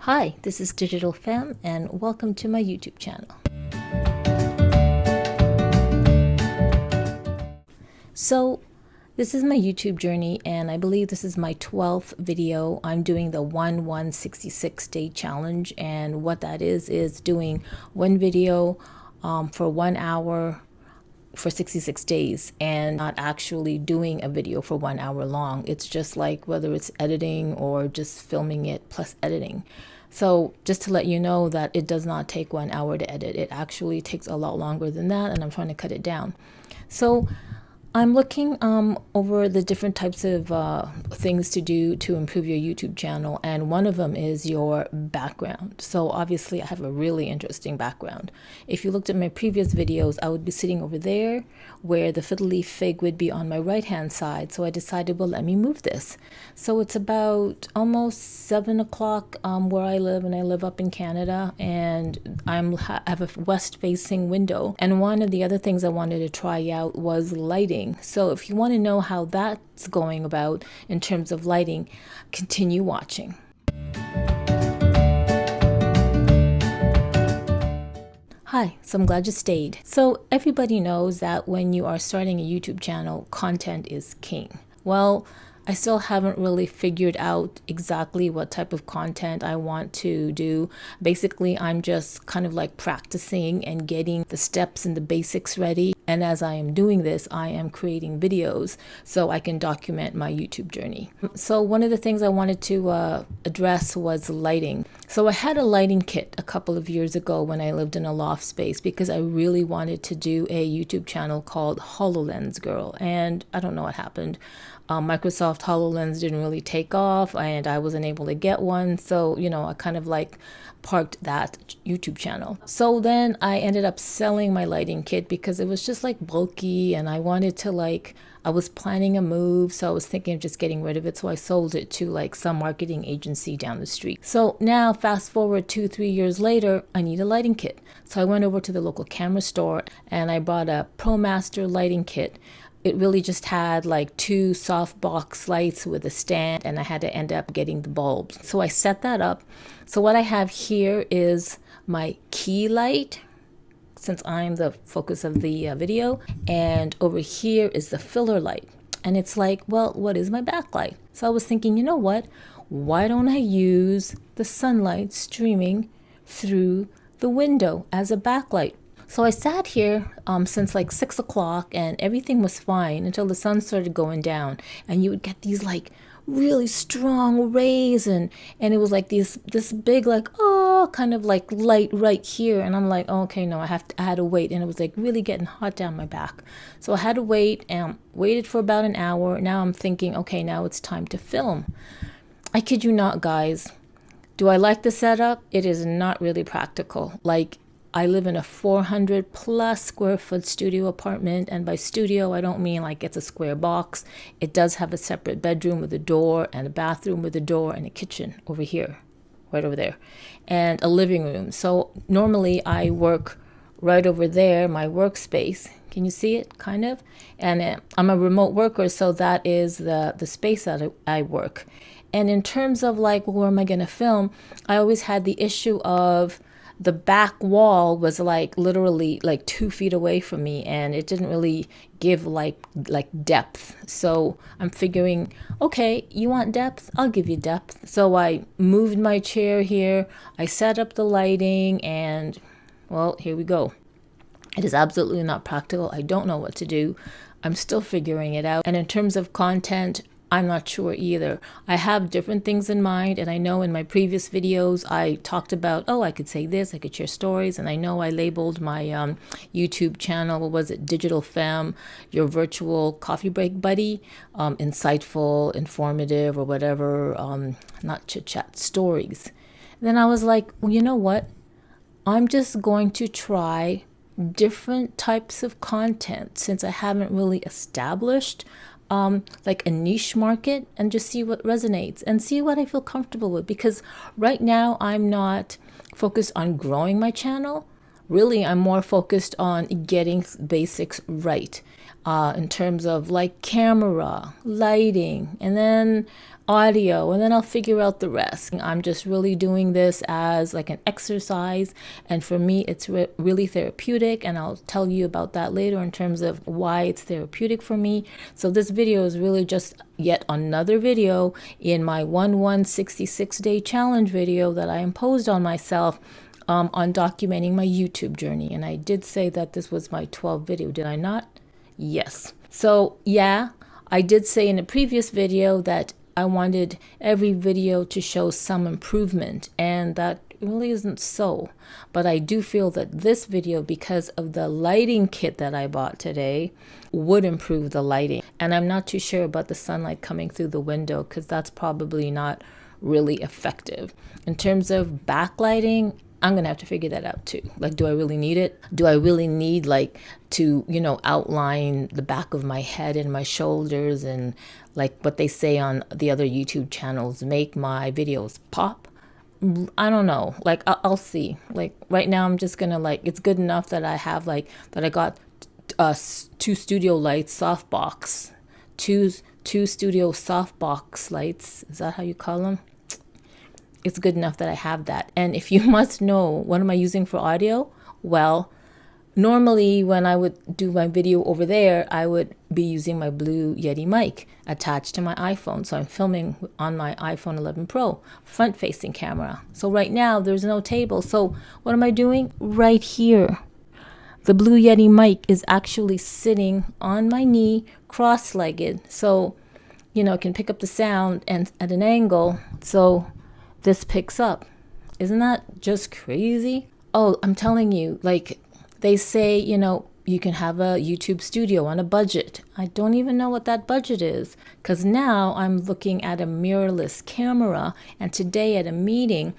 Hi, this is Digital Femme and welcome to my YouTube channel. So this is my YouTube journey and I believe this is my 12th video. I'm doing the 1-1-66 day challenge, and what that is doing one video for 1 hour for 66 days and not actually doing a video for 1 hour long. It's just like whether it's editing or just filming it plus editing. So just to let you know that it does not take 1 hour to edit. It actually takes a lot longer than that, and I'm trying to cut it down. So I'm looking over the different types of things to do to improve your YouTube channel, and one of them is your background. So obviously I have a really interesting background. If you looked at my previous videos, I would be sitting over there where the fiddle leaf fig would be on my right hand side. So I decided, well, let me move this. So it's about almost 7 o'clock where I live, and I live up in Canada, and I have a west facing window. And one of the other things I wanted to try out was lighting. So if you want to know how that's going about in terms of lighting, continue watching. Hi, so I'm glad you stayed. So everybody knows that when you are starting a YouTube channel, content is king. Well, I still haven't really figured out exactly what type of content I want to do. Basically, I'm just kind of like practicing and getting the steps and the basics ready. And as I am doing this, I am creating videos so I can document my YouTube journey. So one of the things I wanted to address was lighting. So I had a lighting kit a couple of years ago when I lived in a loft space because I really wanted to do a YouTube channel called HoloLens Girl. And I don't know what happened. Microsoft HoloLens didn't really take off and I wasn't able to get one. So, I kind of like parked that YouTube channel. So then I ended up selling my lighting kit because it was just like bulky and I wanted to I was planning a move. So I was thinking of just getting rid of it. So I sold it to like some marketing agency down the street. So now fast forward 2-3 years later, I need a lighting kit. So I went over to the local camera store and I bought a ProMaster lighting kit. It really just had like 2 softbox lights with a stand, and I had to end up getting the bulbs. So I set that up. So what I have here is my key light, since I'm the focus of the video, and over here is the filler light. And it's like, well, what is my backlight? So I was thinking, you know what? Why don't I use the sunlight streaming through the window as a backlight? So I sat here since like 6 o'clock and everything was fine until the sun started going down, and you would get these like really strong rays, and it was like this big kind of like light right here, and I'm like, oh, okay, no, I had to wait, and it was like really getting hot down my back. So I had to wait and waited for about an hour. Now I'm thinking, okay, now it's time to film. I kid you not, guys. Do I like the setup? It is not really practical. Like, I live in a 400 plus square foot studio apartment, and by studio I don't mean like it's a square box. It does have a separate bedroom with a door and a bathroom with a door and a kitchen over here, right over there, and a living room. So normally I work right over there, my workspace. Can you see it? Kind of. And I'm a remote worker, so that is the space that I work. And in terms of like, where am I going to film? I always had the issue of the back wall was like literally like 2 feet away from me, and it didn't really give like depth. So I'm figuring, okay, you want depth? I'll give you depth. So I moved my chair here, I set up the lighting, and well, here we go. It is absolutely not practical. I don't know what to do. I'm still figuring it out. And in terms of content, I'm not sure either. I have different things in mind, and I know in my previous videos I talked about, I could say this, I could share stories, and I know I labeled my YouTube channel, what was it, Digital Femme, your virtual coffee break buddy, insightful, informative, or whatever, not chit-chat, stories. And then I was like, well, you know what? I'm just going to try different types of content since I haven't really established like a niche market, and just see what resonates and see what I feel comfortable with, because right now I'm not focused on growing my channel. really I'm more focused on getting basics right, in terms of like camera, lighting, and then audio, and then I'll figure out the rest. I'm just really doing this as like an exercise, and for me it's really therapeutic, and I'll tell you about that later in terms of why it's therapeutic for me. So this video is really just yet another video in my 166-day challenge video that I imposed on myself, on documenting my YouTube journey. And I did say that this was my 12th video, did I not? Yes. So yeah, I did say in a previous video that I wanted every video to show some improvement, and that really isn't so. But I do feel that this video, because of the lighting kit that I bought today, would improve the lighting. And I'm not too sure about the sunlight coming through the window, because that's probably not really effective. In terms of backlighting, I'm going to have to figure that out too. Like, do I really need it? Do I really need like to, outline the back of my head and my shoulders, and like what they say on the other YouTube channels, make my videos pop? I don't know. Like, I'll see. Like right now I'm just going to it's good enough that I have that I got two studio lights, softbox, two studio softbox lights. Is that how you call them? It's good enough that I have that. And if you must know, what am I using for audio? Well, normally when I would do my video over there, I would be using my Blue Yeti mic attached to my iPhone. So I'm filming on my iPhone 11 Pro, front-facing camera. So right now there's no table. So what am I doing? Right here. The Blue Yeti mic is actually sitting on my knee, cross-legged. So, it can pick up the sound and at an angle. So this picks up. Isn't that just crazy? Oh, I'm telling you, like they say, you can have a YouTube studio on a budget. I don't even know what that budget is, because now I'm looking at a mirrorless camera. And today at a meeting,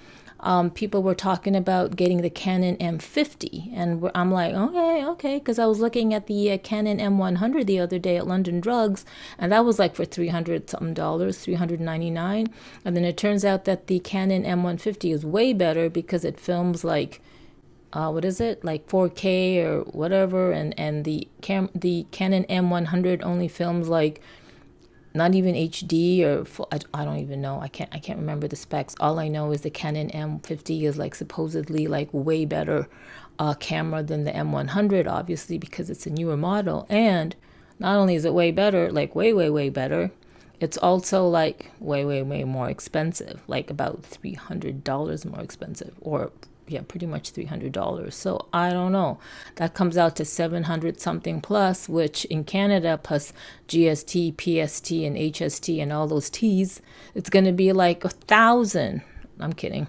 people were talking about getting the Canon M50, and I'm like, okay, because I was looking at the Canon M100 the other day at London Drugs, and that was like for $300 something, $399, and then it turns out that the Canon M150 is way better because it films like, what is it, like 4K or whatever, and the Canon M100 only films like not even HD or full, I don't even know. I can't remember the specs. All I know is the Canon M50 is like supposedly like way better camera than the M100, obviously, because it's a newer model. And not only is it way better, like way better, it's also like way more expensive, like about $300 more expensive, or yeah, pretty much $300. So I don't know. That comes out to 700 something plus, which in Canada plus GST, PST, and HST and all those T's, it's going to be like 1,000. I'm kidding.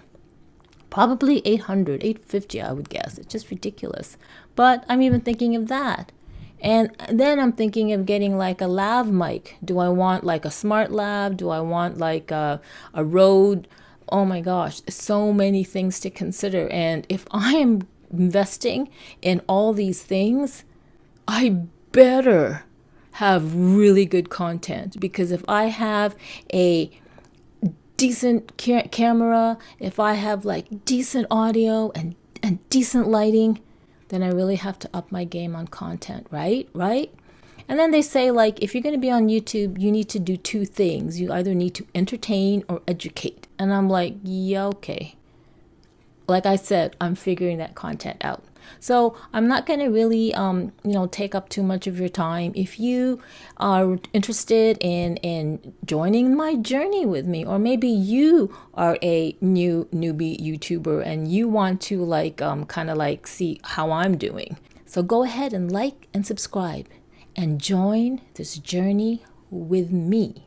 Probably 800, 850, I would guess. It's just ridiculous. But I'm even thinking of that. And then I'm thinking of getting like a lav mic. Do I want like a smart lav? Do I want like a Rode? Oh my gosh, so many things to consider. And if I am investing in all these things, I better have really good content. Because if I have a decent camera, if I have like decent audio and decent lighting, then I really have to up my game on content, right? And then they say, like, if you're going to be on YouTube, you need to do two things. You either need to entertain or educate. And I'm like, yeah, okay. Like I said, I'm figuring that content out. So I'm not going to really, take up too much of your time. If you are interested in joining my journey with me, or maybe you are a newbie YouTuber and you want to kind of see how I'm doing. So go ahead and like and subscribe and join this journey with me.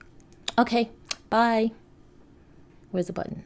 Okay, bye. Where's the button?